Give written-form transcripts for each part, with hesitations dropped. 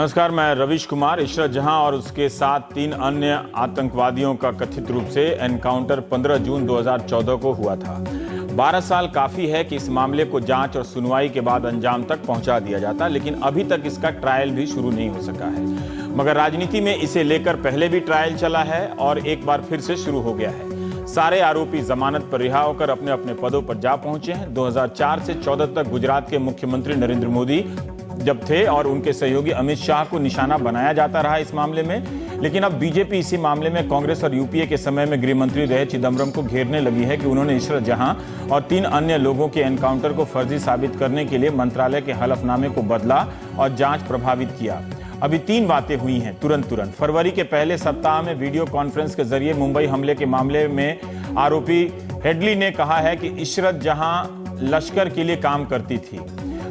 नमस्कार, मैं रविश कुमार। इशरत जहां और उसके साथ 3 अन्य आतंकवादियों का कथित रूप से एनकाउंटर 15 जून 2014 को हुआ था। 12 साल काफी है कि इस मामले को जांच और सुनवाई के बाद अंजाम तक पहुंचा दिया जाता, लेकिन अभी तक इसका ट्रायल भी शुरू नहीं हो सका है। मगर राजनीति में इसे लेकर पहले भी ट्रायल चला है और एक बार फिर से शुरू हो गया है। सारे आरोपी जमानत पर रिहा होकर अपने अपने पदों पर जा पहुंचे हैं। 2004 से 14 तक गुजरात के मुख्यमंत्री नरेंद्र मोदी जब थे और उनके सहयोगी अमित शाह को निशाना बनाया जाता रहा इस मामले में, लेकिन अब बीजेपी इसी मामले में कांग्रेस और यूपीए के समय में गृह मंत्री रहे चिदम्बरम को घेरने लगी है कि उन्होंने इशरत जहां और 3 अन्य लोगों के एनकाउंटर को फर्जी साबित करने के लिए मंत्रालय के हलफनामे को बदला और जांच प्रभावित किया। अभी 3 बातें हुई हैं तुरंत। फरवरी के पहले सप्ताह में वीडियो कॉन्फ्रेंस के जरिए मुंबई हमले के मामले में आरोपी हेडली ने कहा है कि इशरत जहां लश्कर के लिए काम करती थी।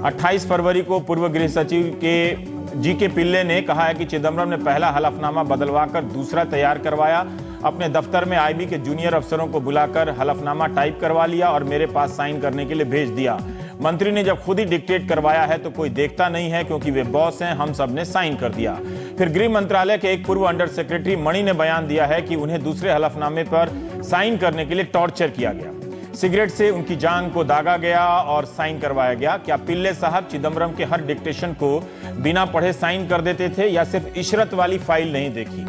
28 फरवरी को पूर्व गृह सचिव के पिल्ले ने कहा है कि चिदम्बरम ने पहला हलफनामा बदलवाकर दूसरा तैयार करवाया, अपने दफ्तर में आईबी के जूनियर अफसरों को बुलाकर हलफनामा टाइप करवा लिया और मेरे पास साइन करने के लिए भेज दिया। मंत्री ने जब खुद ही डिक्टेट करवाया है तो कोई देखता नहीं है क्योंकि वे बॉस हैं, हम सब ने साइन कर दिया। फिर गृह मंत्रालय के एक पूर्व अंडर सेक्रेटरी मणि ने बयान दिया है कि उन्हें दूसरे हलफनामे पर साइन करने के लिए टॉर्चर किया गया, सिगरेट से उनकी जांघ को दागा गया और साइन करवाया गया। क्या पिल्ले साहब चिदम्बरम के हर डिक्टेशन को बिना पढ़े साइन कर देते थे या सिर्फ इशरत वाली फाइल नहीं देखी?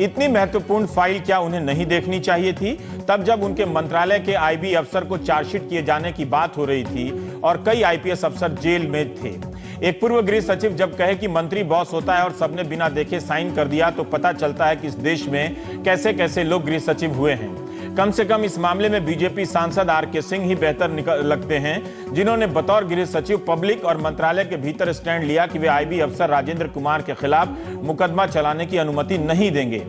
इतनी महत्वपूर्ण फाइल क्या उन्हें नहीं देखनी चाहिए थी तब जब उनके मंत्रालय के आईबी अफसर को चार्जशीट किए जाने की बात हो रही थी और कई आईपीएस अफसर जेल में थे? एक पूर्व गृह सचिव जब कहे कि मंत्री बॉस होता है और सबने बिना देखे साइन कर दिया तो पता चलता है कि इस देश में कैसे कैसे लोग गृह सचिव हुए हैं। कम से कम इस मामले में बीजेपी सांसद आर.के. सिंह ही बेहतर लगते हैं, जिन्होंने बतौर गृह सचिव पब्लिक और मंत्रालय के भीतर स्टैंड लिया कि वे आईबी अफसर राजेंद्र कुमार के खिलाफ मुकदमा चलाने की अनुमति नहीं देंगे।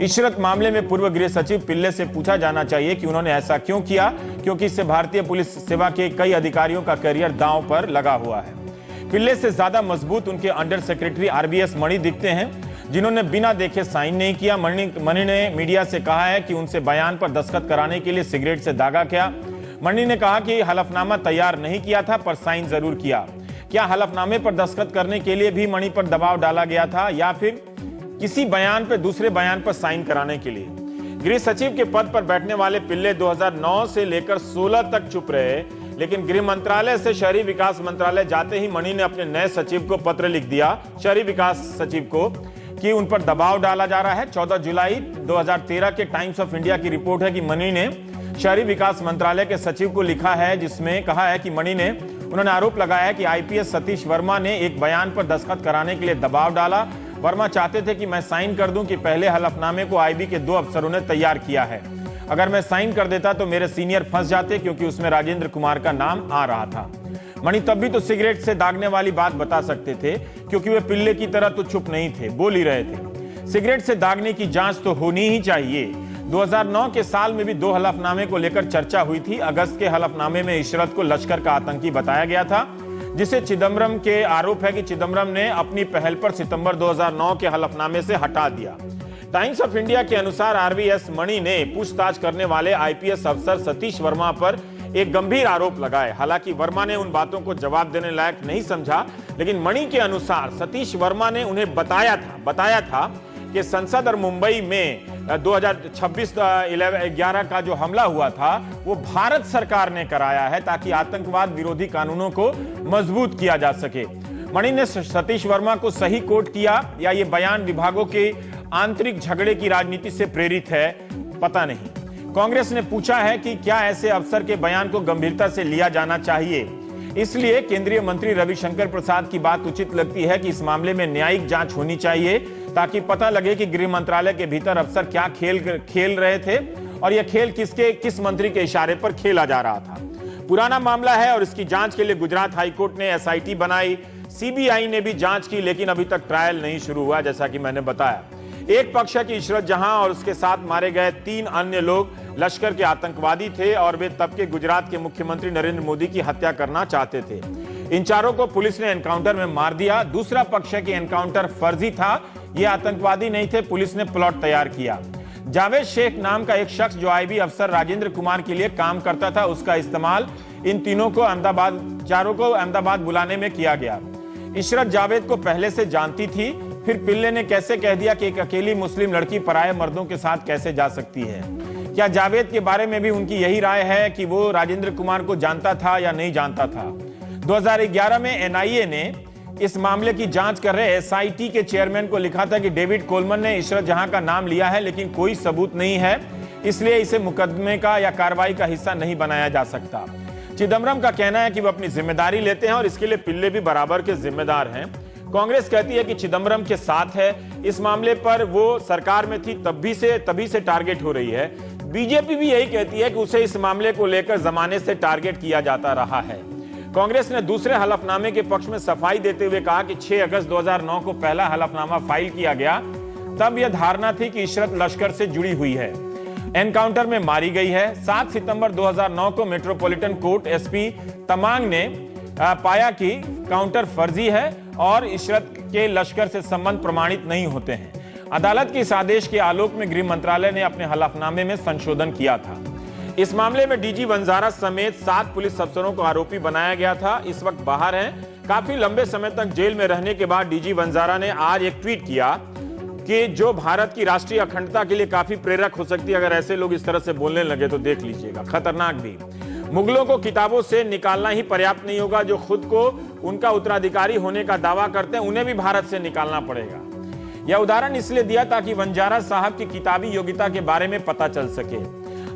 इशरत मामले में पूर्व गृह सचिव पिल्ले से पूछा जाना चाहिए कि उन्होंने ऐसा क्यों किया, क्योंकि इससे भारतीय पुलिस सेवा के कई अधिकारियों का करियर दांव पर लगा हुआ है। पिल्ले से ज्यादा मजबूत उनके अंडर सेक्रेटरी आरबीएस मणि दिखते हैं, जिन्होंने बिना देखे साइन नहीं किया। मणि ने मीडिया से कहा है कि उनसे बयान पर दस्तखत कराने के लिए सिगरेट से दागा किया। मणि ने कहा कि हलफनामा तैयार नहीं किया था पर साइन जरूर किया। क्या हलफनामे पर दस्तखत करने के लिए भी मणि पर दबाव डाला गया था या फिर किसी बयान पर दूसरे बयान पर साइन कराने के लिए? गृह सचिव के पद पर बैठने वाले पिल्ले 2009 से लेकर 16 तक चुप रहे, लेकिन गृह मंत्रालय से शहरी विकास मंत्रालय जाते ही मणि ने अपने नए सचिव को पत्र लिख दिया, शहरी विकास सचिव को, कि उन पर दबाव डाला जा रहा है। 14 जुलाई 2013 के टाइम्स ऑफ इंडिया की रिपोर्ट है कि मणि ने शहरी विकास मंत्रालय के सचिव को लिखा है, जिसमें कहा है कि उन्होंने आरोप लगाया है कि आईपीएस सतीश वर्मा ने एक बयान पर दस्तखत कराने के लिए दबाव डाला। वर्मा चाहते थे कि मैं साइन कर दूं कि पहले हलफनामे को आईबी के 2 अफसरों ने तैयार किया है। अगर मैं साइन कर देता तो मेरे सीनियर फंस जाते क्योंकि उसमें राजेंद्र कुमार का नाम आ रहा था। मणि तब भी तो सिगरेट से दागने वाली बात बता सकते थे क्योंकि वे पिल्ले की तरह तो चुप नहीं थे, बोल ही रहे थे। सिगरेट से दागने की जांच तो होनी ही चाहिए। 2009 के साल में भी 2 हलफनामे को लेकर चर्चा हुई थी। अगस्त के हलफनामे में इशरत को लश्कर का आतंकी बताया गया था, जिसे चिदम्बरम के आरोप है कि चिदम्बरम ने अपनी पहल पर सितंबर 2009 के हलफनामे से हटा दिया। टाइम्स ऑफ इंडिया के अनुसार आरबीएस मणि ने पूछताछ करने वाले आईपीएस अफसर सतीश वर्मा पर एक गंभीर आरोप लगाए। हालांकि वर्मा ने उन बातों को जवाब देने लायक नहीं समझा, लेकिन मणि के अनुसार सतीश वर्मा ने उन्हें बताया था कि संसद और मुंबई में 2026-11 का जो हमला हुआ था वो भारत सरकार ने कराया है ताकि आतंकवाद विरोधी कानूनों को मजबूत किया जा सके। मणि ने सतीश वर्मा को सही कोट किया या ये बयान विभागों के आंतरिक झगड़े की राजनीति से प्रेरित है, पता नहीं। कांग्रेस ने पूछा है कि क्या ऐसे अफसर के बयान को गंभीरता से लिया जाना चाहिए, इसलिए केंद्रीय मंत्री रविशंकर प्रसाद की बात उचित लगती है कि इस मामले में न्यायिक जांच होनी चाहिए ताकि पता लगे कि गृह मंत्रालय के भीतर अफसर क्या खेल रहे थे और यह खेल किस मंत्री के इशारे पर खेला जा रहा था। पुराना मामला है और इसकी जांच के लिए गुजरात हाईकोर्ट ने एसआईटी बनाई, सीबीआई ने भी जांच की, लेकिन अभी तक ट्रायल नहीं शुरू हुआ। जैसा कि मैंने बताया, एक पक्ष है कि इशरत जहां और उसके साथ मारे गए 3 अन्य लोग लश्कर के आतंकवादी थे और वे तब के गुजरात के मुख्यमंत्री नरेंद्र मोदी की हत्या करना चाहते थे। इन चारों को पुलिस ने एनकाउंटर में मार दिया। दूसरा पक्ष है कि एनकाउंटर फर्जी था, ये आतंकवादी नहीं थे, पुलिस ने प्लॉट तैयार किया। जावेद शेख नाम का एक शख्स जो आईबी अफसर राजेंद्र कुमार के लिए काम करता था, उसका इस्तेमाल इन चारों को अहमदाबाद बुलाने में किया गया। इशरत जावेद को पहले से जानती थी, फिर पिल्ले ने कैसे कह दिया कि एक अकेली मुस्लिम लड़की पराये मर्दों के साथ कैसे जा सकती है? क्या जावेद के बारे में भी उनकी यही राय है कि वो राजेंद्र कुमार को जानता था या नहीं जानता था? 2011 में एनआईए ने इस मामले की जांच कर रहे एसआईटी के चेयरमैन को लिखा था कि डेविड कोलमन ने इशरत जहां का नाम लिया है, लेकिन कोई सबूत नहीं है, इसलिए इसे मुकदमे का या कार्रवाई का हिस्सा नहीं बनाया जा सकता। चिदम्बरम का कहना है कि वो अपनी जिम्मेदारी लेते हैं और इसके लिए पिल्ले भी बराबर के जिम्मेदार हैं। कांग्रेस कहती है कि चिदम्बरम के साथ है। इस मामले पर वो सरकार में थी तभी से टारगेट हो रही है। बीजेपी भी यही कहती है कि उसे इस मामले को लेकर जमाने से टारगेट किया जाता रहा है। कांग्रेस ने दूसरे हलफनामे के पक्ष में सफाई देते हुए कहा कि 6 अगस्त 2009 को पहला हलफनामा फाइल किया गया, तब यह धारणा थी कि इशरत लश्कर से जुड़ी हुई है, एनकाउंटर में मारी गई है। 7 सितंबर 2009 को मेट्रोपॉलिटन कोर्ट एसपी तमांग ने पाया कि काउंटर फर्जी है और इशरत के लश्कर से संबंध प्रमाणित नहीं होते हैं। अदालत के इस आदेश के आलोक में गृह मंत्रालय ने अपने हलफनामे में संशोधन किया था। इस मामले में डीजी वंजारा समेत 7 पुलिस अफसरों को आरोपी बनाया गया था। इस वक्त बाहर हैं। काफी लंबे समय तक जेल में रहने के बाद डीजी वंजारा ने आज एक ट्वीट किया कि जो भारत की राष्ट्रीय अखंडता के लिए काफी प्रेरक हो सकती है। अगर ऐसे लोग इस तरह से बोलने लगे तो देख लीजिएगा, खतरनाक भी। मुगलों को किताबों से निकालना ही पर्याप्त नहीं होगा, जो खुद को उनका उत्तराधिकारी होने का दावा करते हैं उन्हें भी भारत से निकालना पड़ेगा। यह उदाहरण इसलिए दिया ताकि वंजारा साहब की किताबी योग्यता के बारे में पता चल सके।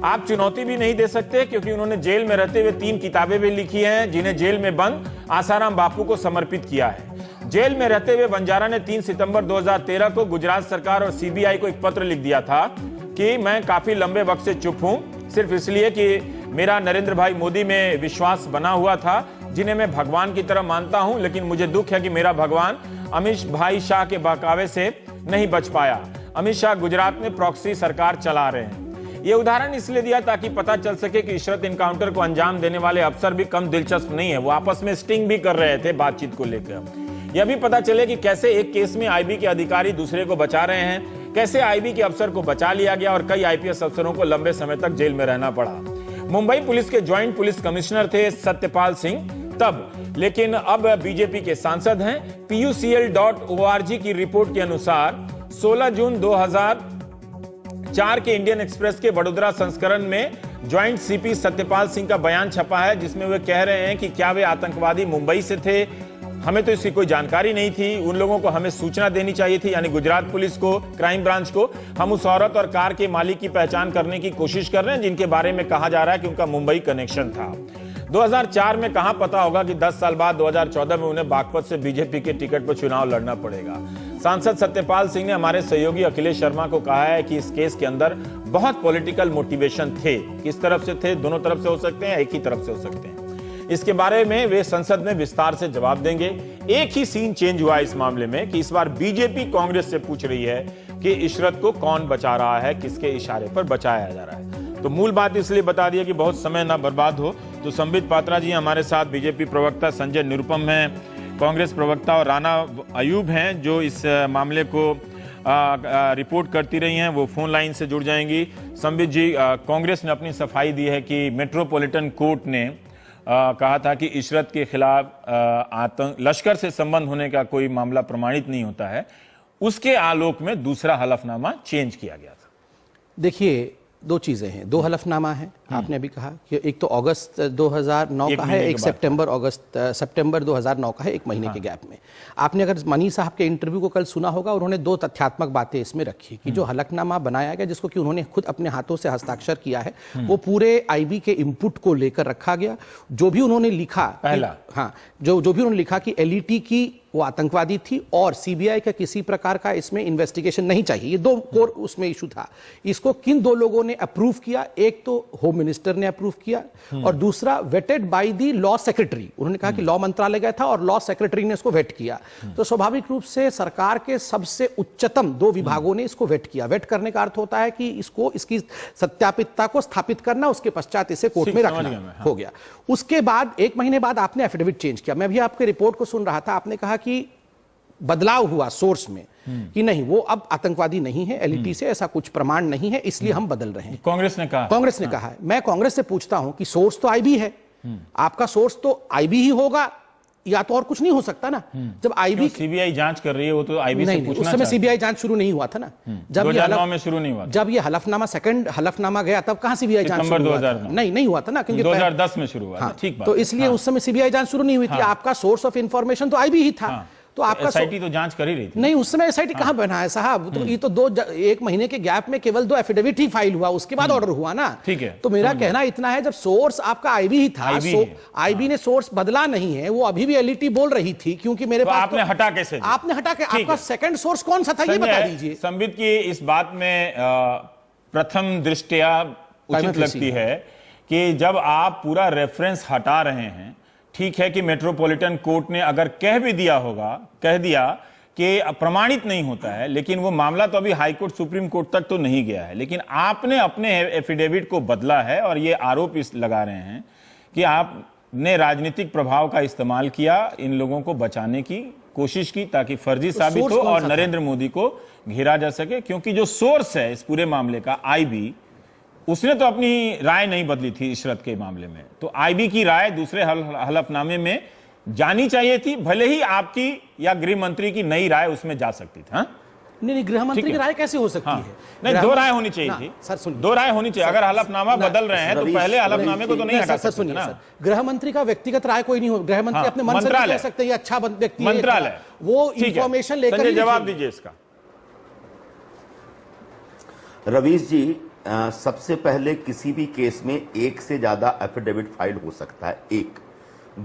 आप चुनौती भी नहीं दे सकते क्योंकि उन्होंने जेल में रहते हुए 3 किताबें भी लिखी हैं, जिन्हें जेल में बंद आसाराम बापू को समर्पित किया है। जेल में रहते हुए वंजारा ने 3 सितंबर 2013 को गुजरात सरकार और सीबीआई को एक पत्र लिख दिया था कि मैं काफी लंबे वक्त से चुप हूं, सिर्फ इसलिए कि मेरा नरेंद्र भाई मोदी में विश्वास बना हुआ था, जिन्हें मैं भगवान की तरह मानता हूं, लेकिन मुझे दुख है कि मेरा भगवान अमित भाई शाह के बहकावे से नहीं बच पाया। अमित शाह गुजरात में प्रॉक्सी सरकार चला रहे हैं। यह उदाहरण इसलिए दिया ताकि पता चल सके कि इशरत इनकाउंटर को अंजाम देने वाले अफसर भी कम दिलचस्प नहीं है। वो आपस में स्टिंग भी कर रहे थे बातचीत को लेकर। यह भी पता चले कि कैसे एक केस में आईबी के अधिकारी दूसरे को बचा रहे हैं, कैसे आईबी के अफसर को बचा लिया गया और कई आईपीएस अफसरों को लंबे समय तक जेल में रहना पड़ा। मुंबई पुलिस के ज्वाइंट पुलिस कमिश्नर थे सत्यपाल सिंह तब, लेकिन अब बीजेपी के सांसद हैं। PUCL.org की रिपोर्ट के अनुसार 16 जून 2004 के इंडियन एक्सप्रेस के वडोदरा संस्करण में ज्वाइंट सीपी सत्यपाल सिंह का बयान छपा है, जिसमें वे कह रहे हैं कि क्या वे आतंकवादी मुंबई से थे, हमें तो इसकी कोई जानकारी नहीं थी, उन लोगों को हमें सूचना देनी चाहिए थी, यानी गुजरात पुलिस को, क्राइम ब्रांच को। हम उस औरत और कार के मालिक की पहचान करने की कोशिश कर रहे हैं जिनके बारे में कहा जा रहा है कि उनका मुंबई कनेक्शन था। 2004 में कहां पता होगा कि 10 साल बाद 2014 में उन्हें बागपत से बीजेपी के टिकट पर चुनाव लड़ना पड़ेगा। सांसद सत्यपाल सिंह ने हमारे सहयोगी अखिलेश शर्मा को कहा है कि इस केस के अंदर बहुत पॉलिटिकल मोटिवेशन थे। किस तरफ से थे? दोनों तरफ से हो सकते हैं, एक ही तरफ से हो सकते हैं। इसके बारे में वे संसद में विस्तार से जवाब देंगे। एक ही सीन चेंज हुआ इस मामले में कि इस बार बीजेपी कांग्रेस से पूछ रही है कि इशरत को कौन बचा रहा है, किसके इशारे पर बचाया जा रहा है। तो मूल बात इसलिए बता दिया कि बहुत समय ना बर्बाद हो। तो संबित पात्रा जी हमारे साथ, बीजेपी प्रवक्ता संजय निरुपम हैं, कांग्रेस प्रवक्ता और राना अयूब हैं जो इस मामले को रिपोर्ट करती रही हैं, वो फोन लाइन से जुड़ जाएंगी। संबित जी, कांग्रेस ने अपनी सफाई दी है कि मेट्रोपॉलिटन कोर्ट ने कहा था कि इशरत के खिलाफ आतंक लश्कर से संबंध होने का कोई मामला प्रमाणित नहीं होता है, उसके आलोक में दूसरा हलफनामा चेंज किया गया था। देखिए, 2 चीजें हैं, 2 हलफनामा है। आपने अभी कहा कि एक तो अगस्त 2009 का है, एक सितंबर 2009 का है, 1 महीने के गैप में। आपने अगर मनी साहब के इंटरव्यू को कल सुना होगा, उन्होंने 2 तथ्यात्मक बातें इसमें रखी कि जो हलफनामा बनाया गया, जिसको कि उन्होंने खुद अपने हाथों से हस्ताक्षर किया है, वो पूरे आईबी के इनपुट को लेकर रखा गया। जो भी उन्होंने लिखा पहला, जो भी उन्होंने लिखा कि एलईटी की वो आतंकवादी थी और सीबीआई का किसी प्रकार का इसमें इन्वेस्टिगेशन नहीं चाहिए, ये 2 कोर उसमें इशू था। इसको किन 2 लोगों ने अप्रूव किया? एक तो होम मिनिस्टर ने अप्रूव किया और दूसरा vetted by the law secretary. उन्होंने कहा कि लॉ मंत्रालय गया था और लॉ सेक्रेटरी ने इसको वेट किया। तो स्वाभाविक रूप से सरकार के सबसे उच्चतम 2 विभागों ने इसको वेट किया। वेट करने का अर्थ होता है कि इसकी सत्यापितता को स्थापित करना, उसके पश्चात इसे कोर्ट में रखना हो गया। उसके बाद 1 महीने बाद आपने एफिडेविट चेंज किया। मैं भी आपके रिपोर्ट को सुन रहा था, आपने कहा कि बदलाव हुआ सोर्स में कि नहीं, वो अब आतंकवादी नहीं है, एलईटी से ऐसा कुछ प्रमाण नहीं है, इसलिए हम बदल रहे हैं। कांग्रेस ने कहा है। मैं कांग्रेस से पूछता हूं कि सोर्स तो आईबी है, आपका सोर्स तो आईबी ही होगा, या तो और कुछ नहीं हो सकता ना। जब आईबी सीबीआई जांच कर रही है, वो तो आईबी से नहीं, पूछना उस समय सीबीआई जांच शुरू नहीं हुआ था ना। जब 2009 में शुरू नहीं हुआ था। जब ये हलफनामा सेकंड हलफनामा गया तब कहां सीबीआई जांच शुरू हुआ था? नहीं हुआ था ना, क्योंकि 2010 में शुरू हुआ था। ठीक बात। तो इसलिए उस समय सीबीआई जांच शुरू नहीं हुई थी। आपका सोर्स ऑफ इंफॉर्मेशन तो आईबी ही था। तो आपका एसआईटी तो जांच कर ही रही थी। नहीं, उस समय एसआईटी कहां बना है साहब? तो ये तो एक महीने के गैप में केवल 2 एफिडेविट ही फाइल हुआ, उसके बाद ऑर्डर हुआ ना। ठीक है। तो मेरा कहना इतना है, जब सोर्स आपका आईबी ही था, आईबी ने सोर्स बदला नहीं है, वो अभी भी एलईटी बोल रही थी, क्योंकि मेरे पास आपने हटा कैसे? आपने हटा के आपका सेकंड सोर्स कौन सा था, ये बता दीजिए। संबित की इस बात में प्रथम दृष्टया उचित लगती है कि जब आप पूरा रेफरेंस हटा रहे हैं, ठीक है कि मेट्रोपॉलिटन कोर्ट ने अगर कह दिया कि प्रमाणित नहीं होता है, लेकिन वो मामला तो अभी हाई कोर्ट सुप्रीम कोर्ट तक तो नहीं गया है, लेकिन आपने अपने एफिडेविट को बदला है और ये आरोप लगा रहे हैं कि आपने राजनीतिक प्रभाव का इस्तेमाल किया, इन लोगों को बचाने की कोशिश की ताकि फर्जी साबित हो और नरेंद्र मोदी को घेरा जा सके। क्योंकि जो सोर्स है इस पूरे मामले का, आईबी, उसने तो अपनी राय नहीं बदली थी इशरत के मामले में। तो आईबी की राय दूसरे हलफनामे में जानी चाहिए थी, भले ही आपकी या गृह मंत्री की नई राय उसमें जा सकती थी। नहीं, गृह मंत्री की राय कैसे हो सकती है? नहीं, 2 राय होनी चाहिए थी सर। सुनिए, 2 राय होनी चाहिए। अगर हलफनामा बदल रहे हैं तो पहले हलफनामे को तो नहीं हटा सकते ना। गृह मंत्री का व्यक्तिगत राय कोई नहीं हो, गृह मंत्री अपने मन से कह सकते हैं अच्छा व्यक्ति है, मंत्रालय वो इंफॉर्मेशन लेकर जवाब दीजिए इसका। रवीश जी, सबसे पहले किसी भी केस में एक से ज्यादा एफिडेविट फाइल हो सकता है, एक।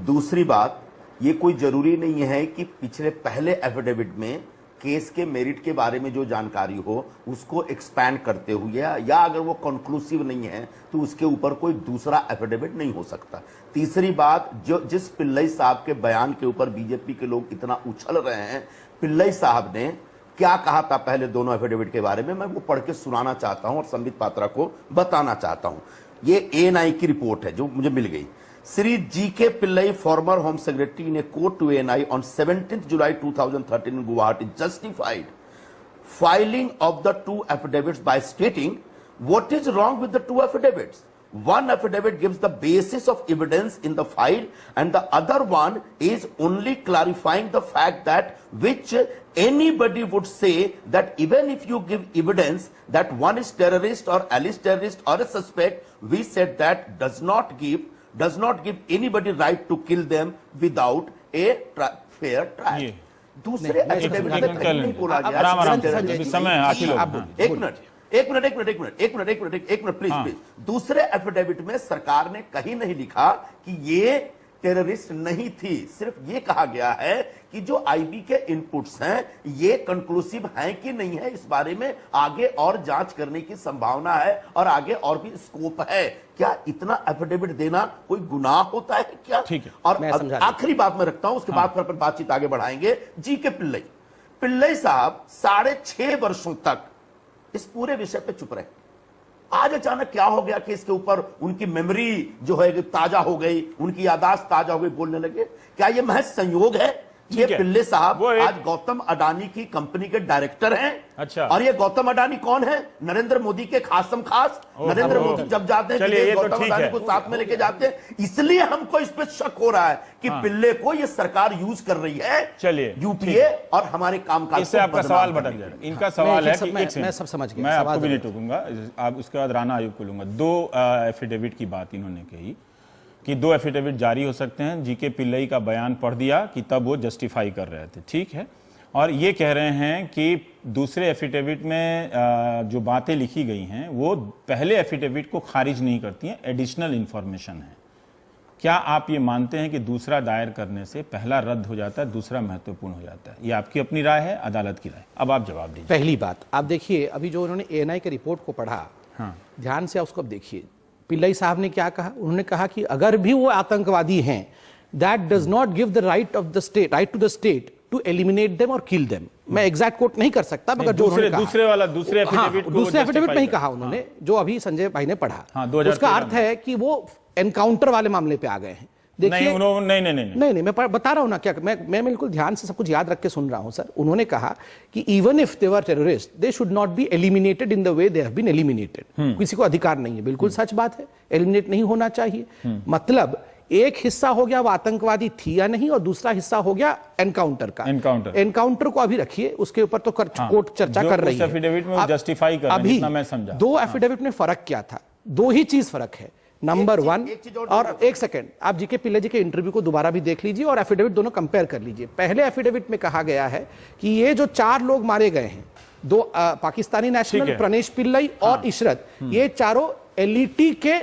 दूसरी बात, ये कोई जरूरी नहीं है कि पहले एफिडेविट में केस के मेरिट के बारे में जो जानकारी हो उसको एक्सपैंड करते हुए, या अगर वो कंक्लूसिव नहीं है तो उसके ऊपर कोई दूसरा एफिडेविट नहीं हो सकता। तीसरी बात, जिस पिल्लई साहब के बयान के ऊपर बीजेपी के लोग इतना उछल रहे हैं, पिल्लई साहब ने क्या कहा था पहले दोनों एफिडेविट के बारे में, मैं वो पढ़ के सुनाना चाहता हूं और संबित पात्रा को बताना चाहता हूं। ये एएनआई की रिपोर्ट है जो मुझे मिल गई। Shri GK Pillai, former home secretary, in a court to ANI on 17 July 2013 in Guwahati, justified filing of the 2 affidavits by stating what is wrong with the 2 affidavits. One affidavit gives the basis of evidence in the file and the other one is only clarifying the fact that which anybody would say that even if you give evidence that one is terrorist or alleged terrorist or a suspect, we said that does not give anybody right to kill them without a fair trial. दूसरे affidavit में कहीं नहीं बोला गया। समय आखिर एक minute please. दूसरे एफिडेविट में सरकार ने कहीं नहीं लिखा कि ये टेररिस्ट नहीं थी, सिर्फ ये कहा गया है कि जो आईबी के इनपुट्स हैं ये कंक्लूसिव हैं कि नहीं है, इस बारे में आगे और जांच करने की संभावना है और आगे और भी स्कोप है। क्या इतना एफिडेविट देना कोई गुनाह होता है क्या? ठीक है। और आखिरी बात मैं रखता हूं, उसके बाद फिर अपन बातचीत आगे बढ़ाएंगे। जी के पिल्लई साहब 6.5 वर्षों तक इस पूरे विषय पे चुप रहे। आज अचानक क्या हो गया कि इसके ऊपर उनकी मेमोरी जो है ताजा हो गई, उनकी यादाश्त ताजा हो गई, बोलने लगे? क्या यह महज संयोग है? ये पिल्ले साहब आज गौतम अडानी की कंपनी के डायरेक्टर हैं। अच्छा। और ये गौतम अडानी कौन है? नरेंद्र मोदी के खासम खास। नरेंद्र मोदी जब जाते हैं गौतम अडानी को साथ में लेके जाते हैं, इसलिए हमको इस पर शक हो रहा है कि पिल्ले को ये सरकार यूज कर रही है। चलिए, यूपीए और हमारे कामकाज। इससे आपका सवाल भटक जाएगा। इनका सवाल है कि मैं सब समझ गया, मैं आपको भी नहीं टोकूंगा, आप उसके बाद राणा आयोग को लूंगा। 2 एफिडेविट की बात इन्होंने कही कि 2 एफिडेविट जारी हो सकते हैं। जीके पिल्लई का बयान पढ़ दिया कि तब वो जस्टिफाई कर रहे थे, ठीक है। और ये कह रहे हैं कि दूसरे एफिडेविट में जो बातें लिखी गई हैं वो पहले एफिडेविट को खारिज नहीं करती हैं, एडिशनल इंफॉर्मेशन है। क्या आप ये मानते हैं कि दूसरा दायर करने से पहला रद्द हो जाता है, दूसरा महत्वपूर्ण हो जाता है? ये आपकी अपनी राय है, अदालत की राय। अब आप जवाब दीजिए। पहली बात, आप देखिए अभी जो उन्होंने एएनआई के रिपोर्ट को पढ़ा, ध्यान से उसको अब देखिए। पिल्लई साहब ने क्या कहा? उन्होंने कहा कि अगर भी वो आतंकवादी हैं, that does not give the right to the state to eliminate them और किल देम। मैं एग्जैक्ट कोट नहीं कर सकता, मगर जो उन्होंने कहा दूसरे एफिडेविट में ही कहा उन्होंने, जो अभी संजय भाई ने पढ़ा, उसका अर्थ है कि वो एनकाउंटर वाले मामले पे आ गए हैं। देखिए, नहीं, मैं बता रहा हूं ना, क्या मैं बिल्कुल ध्यान से सब कुछ याद रख के सुन रहा हूं सर। उन्होंने कहा कि even if they were terrorist, they should not be eliminated in the way they have been eliminated. किसी को अधिकार नहीं है, बिल्कुल सच बात है, एलिमिनेट नहीं होना चाहिए। मतलब एक हिस्सा हो गया वो आतंकवादी थी या नहीं, और दूसरा हिस्सा हो गया एनकाउंटर का। एनकाउंटर को अभी रखिए, उसके ऊपर तो कोर्ट चर्चा कर रही है। एफिडेविट में जस्टिफाई कर रहे हैं, जितना मैं समझा। दो एफिडेविट में फर्क क्या था? दो ही चीज फर्क है। नंबर वन, और एक सेकंड, आप जीके पिल्ले जी के इंटरव्यू को दोबारा भी देख लीजिए और एफिडेविट दोनों कंपेयर कर लीजिए। पहले एफिडेविट में कहा गया है कि ये जो 4 लोग मारे गए हैं, 2 पाकिस्तानी नेशनल, प्रणेश पिल्लई और इशरत, ये चारों एलईटी के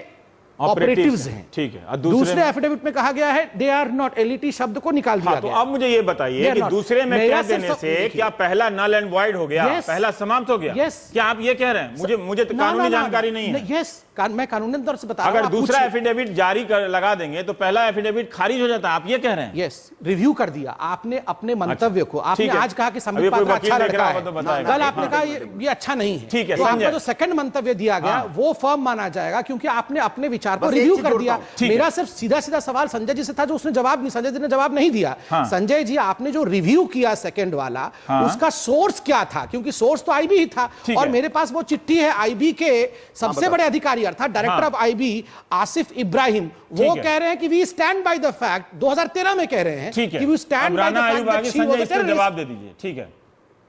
ऑपरेटिव्स हैं। ठीक है। दूसरे एफिडेविट में कहा गया है दे आर नॉट, एलईटी शब्द को निकाल दिया तो गया। अब मुझे ये बताइए कि दूसरे में कह देने से क्या पहला नल एंड वॉइड हो गया? पहला समाप्त हो गया? क्या आप ये कह रहे हैं? मुझे तो कानूनी जानकारी नहीं है। यस, मैं कानूनी तौर से बता रहा हूं। अगर दूसरा एफिडेविट जारी लगा देंगे तो पहला एफिडेविट खारिज हो जाता है, आप ये कह रहे हैं? यस, रिव्यू कर दिया आपने अपने मंतव्य को। आपने आज कहा कि संबित पात्रा अच्छा लड़का है, कल आपने कहा ये अच्छा नहीं है। ठीक है, तो आपका जो सेकंड मंतव्य दिया गया वो फर्म माना जाएगा, क्योंकि आपने अपने विचार को रिव्यू कर दिया। मेरा सिर्फ सीधा सीधा सवाल संजय जी से था, जो उसने जवाब नहीं, संजय जी ने जवाब नहीं दिया। संजय जी, आपने जो रिव्यू किया सेकंड वाला, उसका सोर्स क्या था? क्योंकि सोर्स तो आईबी ही था, और मेरे पास वो चिट्ठी है आईबी के सबसे बड़े अधिकारी अर्थात director of IB Asif Ibrahim, वो कह रहे हैं कि we stand by the fact, 2013 में कह रहे हैं कि we stand by the fact that she was a terrorist. जवाब दे दीजिए। ठीक है,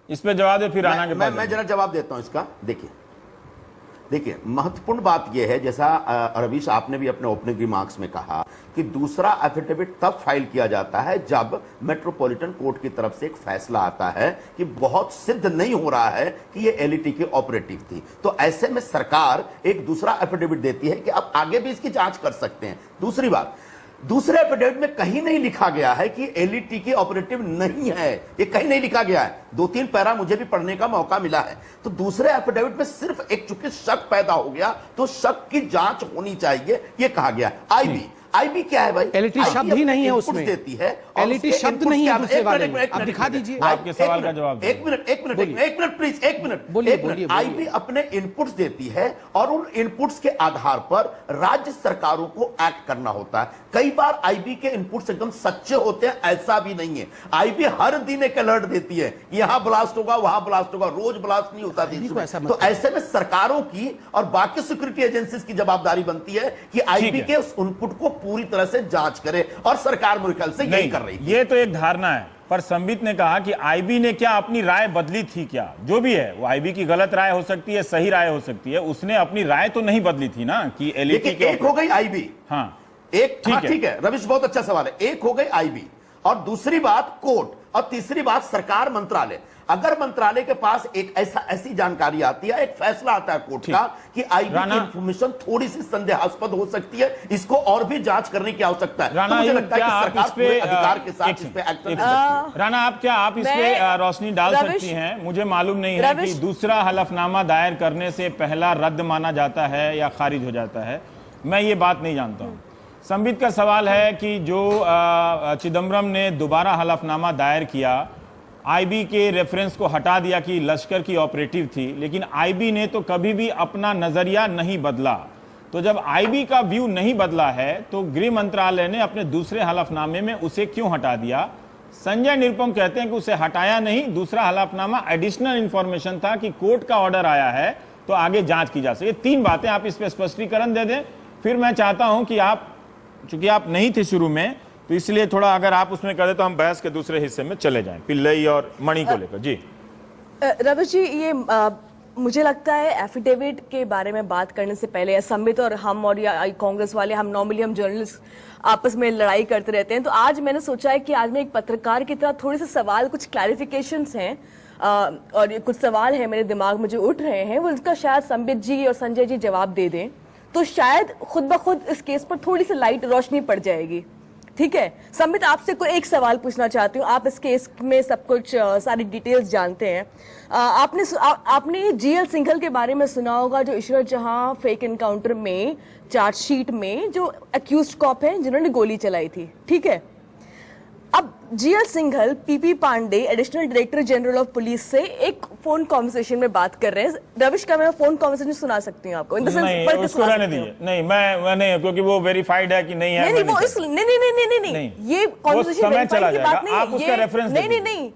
इस पे जवाब दे, फिर राणा के पास। मैं जरा जवाब देता हूं इसका। देखिए महत्वपूर्ण बात यह है, जैसा रवीश आपने भी अपने ओपनिंग रिमार्क्स में कहा कि दूसरा एफिडेविट तब फाइल किया जाता है जब मेट्रोपॉलिटन कोर्ट की तरफ से एक फैसला आता है कि बहुत सिद्ध नहीं हो रहा है कि ये एलईटी की ऑपरेटिव थी। तो ऐसे में सरकार एक दूसरा एफिडेविट देती है कि आप आगे भी इसकी जांच कर सकते हैं। दूसरी बात, दूसरे एफिडेविट में कहीं नहीं लिखा गया है कि एलईटी की ऑपरेटिव नहीं है, ये कहीं नहीं लिखा गया है। 2-3 पैरा मुझे भी पढ़ने का मौका मिला है। तो दूसरे एफिडेविट में सिर्फ एक चूंकि शक पैदा हो गया तो शक की जांच होनी चाहिए, ये कहा गया। आईबी क्या है भाई? एलईटी शब्द ही नहीं है उसमें, देती है। एलईटी शब्द नहीं है दूसरे वाले में। आप दिखा दीजिए आपके सवाल का जवाब। एक मिनट प्लीज, एक मिनट। आईबी अपने इनपुट्स देती है और उन इनपुट्स के आधार पर राज्य सरकारों को एक्ट करना होता है। कई बार आईबी के इनपुट्स एकदम सच्चे होते हैं, ऐसा भी नहीं है। आईबी हर दिन एक अलर्ट देती है, यहां ब्लास्ट होगा, वहां ब्लास्ट होगा, रोज ब्लास्ट नहीं होता देश में। तो ऐसे में सरकारों की और बाकी सिक्योरिटी एजेंसीज की जवाबदारी बनती है कि आईबी के उस इनपुट को पूरी तरह से जांच करे, और सरकार मेरे ख्याल से यही कर रही है। ये तो एक धारणा है, पर संबित ने कहा कि आईबी ने क्या अपनी राय बदली थी? क्या जो भी है वो आईबी की गलत राय हो सकती है, सही राय हो सकती है, उसने अपनी राय तो नहीं बदली थी ना कि एलईटी के। एक हो गई आईबी, एक ठीक है रविश, बहुत अच्छा सवाल है। एक हो गई आईबी, और दूसरी बात कोर्ट, और तीसरी बात सरकार मंत्रालय। अगर मंत्रालय के पास एक ऐसी जानकारी आती है, एक फैसला आता है कोर्ट का कि आईबी की इंफॉर्मेशन थोड़ी सी संदेहास्पद हो सकती है, इसको और भी जांच करने की आवश्यकता है, तो मुझे लगता है कि सरकार पूरे अधिकार के साथ इस पे एक्ट कर सकती है। राणा, आप इस पे रोशनी डाल सकती हैं? मुझे मालूम नहीं है कि दूसरा हलफनामा दायर करने से पहला रद्द माना जाता है या खारिज हो जाता है, मैं ये बात नहीं जानता हूं। संबित का सवाल है कि जो चिदम्बरम ने दोबारा हलफनामा दायर किया, आईबी के रेफरेंस को हटा दिया कि लश्कर की ऑपरेटिव थी, लेकिन आईबी ने तो कभी भी अपना नजरिया नहीं बदला। तो जब आईबी का व्यू नहीं बदला है तो गृह मंत्रालय ने अपने दूसरे हलफनामे में उसे क्यों हटा दिया? संजय निरुपम कहते हैं कि उसे हटाया नहीं, दूसरा हलफनामा एडिशनल इंफॉर्मेशन था कि कोर्ट का ऑर्डर आया है तो आगे जांच की जा सके। 3 बातें आप इस पर स्पष्टीकरण दे दें। फिर मैं चाहता हूं कि आप, चूंकि आप नहीं थे शुरू में, तो इसलिए थोड़ा अगर आप उसमें कर दे तो हम बहस के दूसरे हिस्से में चले जाएं, पिल्लई और मणि को लेकर। जी रविश जी, ये मुझे लगता है एफिडेविट के बारे में बात करने से पहले संबित और हम और या कांग्रेस वाले, हम नॉर्मली हम जर्नलिस्ट आपस में लड़ाई करते रहते हैं, तो आज मैंने सोचा है कि आज मैं एक पत्रकार की तरह थोड़े से सवाल, कुछ क्लैरिफिकेशंस हैं और कुछ सवाल हैं मेरे दिमाग में जो उठ रहे हैं, वो उसका शायद संबित जी और संजय जी जवाब दे दें, तो शायद खुद ब खुद इस केस पर थोड़ी सी लाइट रोशनी पड़ जाएगी। ठीक है संबित, आपसे कोई एक सवाल पूछना चाहती हूँ। आप इस केस में सब कुछ सारी डिटेल्स जानते हैं। आपने जीएल सिंघल के बारे में सुना होगा, जो इशरत जहां फेक एनकाउंटर में चार्जशीट में जो अक्यूज्ड कॉप है जिन्होंने गोली चलाई थी। ठीक है, अब GL Singhal PP Pandey additional director general of police से एक फोन कॉन्वर्सेशन में बात कर रहे हैं। रविश का मैं फोन कॉन्वर्सेशन सुना सकती हूँ आपको? नहीं, उसको रहने दीजिए। नहीं, मैं नहीं, क्योंकि वो वेरीफाइड है कि नहीं है। नहीं, वो इस नहीं, ये कॉन्वर्सेशन वेरीफाइड की बात नहीं है। आप उसका रेफरेंस नहीं,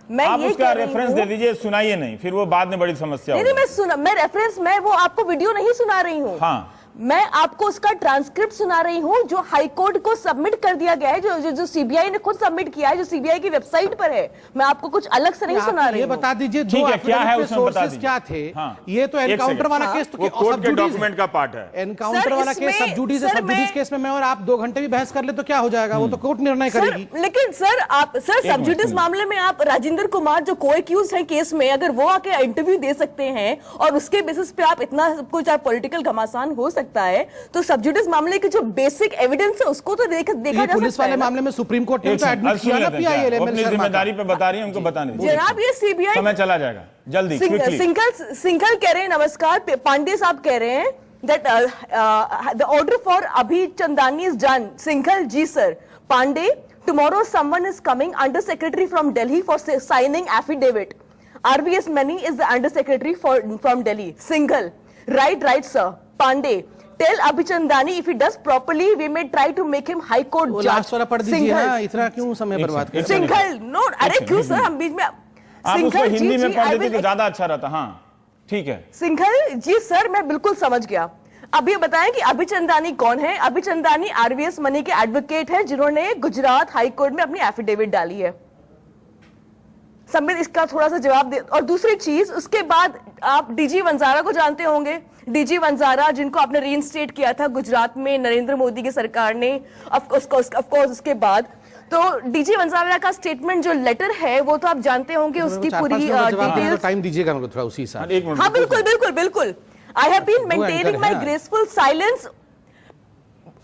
मैं आप ये उसका रेफरेंस दे दीजिए, सुनाइए नहीं, फिर वो बाद में बड़ी समस्या होगी। नहीं, मैं रेफरेंस, मैं वो आपको वीडियो नहीं सुना रही हूँ। हाँ, मैं आपको उसका ट्रांसक्रिप्ट सुना रही हूं जो हाईकोर्ट को सबमिट कर दिया गया है, जो सीबीआई ने खुद सबमिट किया है, जो सीबीआई की वेबसाइट पर है। मैं आपको कुछ अलग से नहीं सुना रही ये हूं। बता दीजिए ठीक है, क्या है उसमें बता दीजिए। क्या थे? हाँ। ये तो एक एनकाउंटर सेकंड। वाला केस तो वो कोर्ट के डॉक्यूमेंट का पार्ट है। एनकाउंटर वाला केस सब जुडिस है। सब जुडिस केस में मैं और आप 2 घंटे भी बहस कर ले तो क्या हो जाएगा? वो तो कोर्ट निर्णय करेगी। लेकिन सर आप सब जुडिस मामले में आप राजेंद्र कुमार जो को एक्यूज है केस में, अगर वो आके इंटरव्यू दे सकते हैं और उसके बेसिस पे आप इतना सब कुछ पॉलिटिकल घमासान हो सकता है, तो सब जुडिस मामले की जो बेसिक एविडेंस है उसको तो देखा जा सकता है। पुलिस वाले मामले में सुप्रीम कोर्ट ने तो एडमिट किया ना पीआईएल अपनी जिम्मेदारी पे बता रही है, हमको बताने दीजिए। जनाब ये सीबीआई समय चला जाएगा, जल्दी क्विकली। सिंघल कह रहे हैं, नमस्कार, पांडे साहब कह रहे हैं that the order for Abhi Chandani is done. Singhal ji sir. Pandey, tomorrow someone is coming, under secretary from Delhi, for signing affidavit. RVS Mani is the under secretary from Delhi. Singhal, right sir. Pandey, tell Abhi Chandani if he does properly, we may try to make him high court judge. Last वाला पढ़ दीजिए ना, इतना क्यों समय बर्बाद कर? Singhal, no, अरे क्यों सर, हम बीच में आप उसको हिंदी में पढ़ देते तो ज्यादा अच्छा रहता। हाँ ठीक है। सिंघल जी सर, मैं बिल्कुल समझ गया। अब ये बताएं कि अभि चंदानी कौन है? अभि चंदानी आरवीएस मनी के एडवोकेट हैं जिन्होंने गुजरात हाई कोर्ट में अपनी एफिडेविट डाली है। संबित इसका थोड़ा सा जवाब दे। और दूसरी चीज, उसके बाद आप डीजी वंजारा को जानते होंगे। डीजी वंजारा जिनको आपने रीइंस्टेट किया था गुजरात में नरेंद्र मोदी की सरकार ने, ऑफकोर्स उसके बाद तो डीजी वंजारा का स्टेटमेंट जो लेटर है वो तो आप जानते होंगे, उसकी पूरी डिटेल्स। टाइम दीजिएगा मुझे थोड़ा उसी हिसाब। हाँ बिल्कुल। I have been maintaining my graceful silence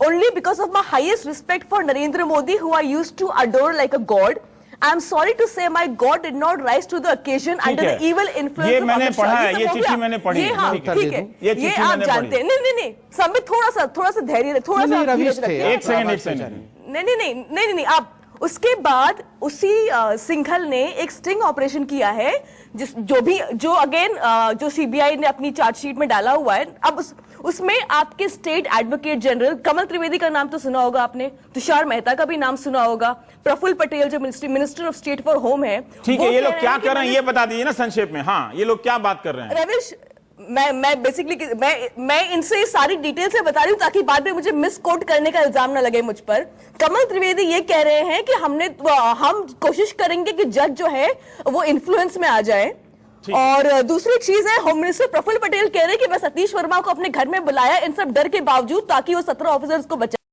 only because of my highest respect for Narendra Modi, who I used to adore like a god. I am sorry to say my God did not rise to the occasion under the evil influence ये of मैंने Amit Shah. पढ़ा है, ये चिट्ठी मैंने पढ़ी ये हाँ ठीक है, ये आप जानते हैं। नहीं संबित थोड़ा सा धैर्य, थोड़ा सा धीरज रखिए। एक सेकंड नहीं आप उसके बाद उसी सिंघल ने एक स्टिंग ऑपरेशन किया है जो सीबीआई ने अपनी चार्जशीट में डाला हुआ है। अब उसमें आपके स्टेट एडवोकेट जनरल कमल त्रिवेदी का नाम तो सुना होगा आपने, तुषार मेहता का भी नाम सुना होगा, प्रफुल्ल पटेल जो minister of state for home है। ठीक है, ये लोग क्या कर रहे हैं ये बता दीजिए ना संक्षेप में। हाँ, ये लोग क्या बात कर रहे हैं? रविश, मैं बेसिकली मैं इनसे सारी डिटेल से बता रही हूं ताकि बाद में मुझे मिस कोट करने का इल्जाम ना लगे मुझ पर। कमल त्रिवेदी ये कह रहे हैं कि हम कोशिश करेंगे कि जज जो है वो इन्फ्लुएंस में आ जाए। और दूसरी चीज है, होम मिनिस्टर प्रफुल्ल पटेल कह रहे हैं कि मैं सतीश वर्मा को अपने घर में बुलाया इन सब डर के बावजूद ताकि वो 17 ऑफिसर्स को बचाए।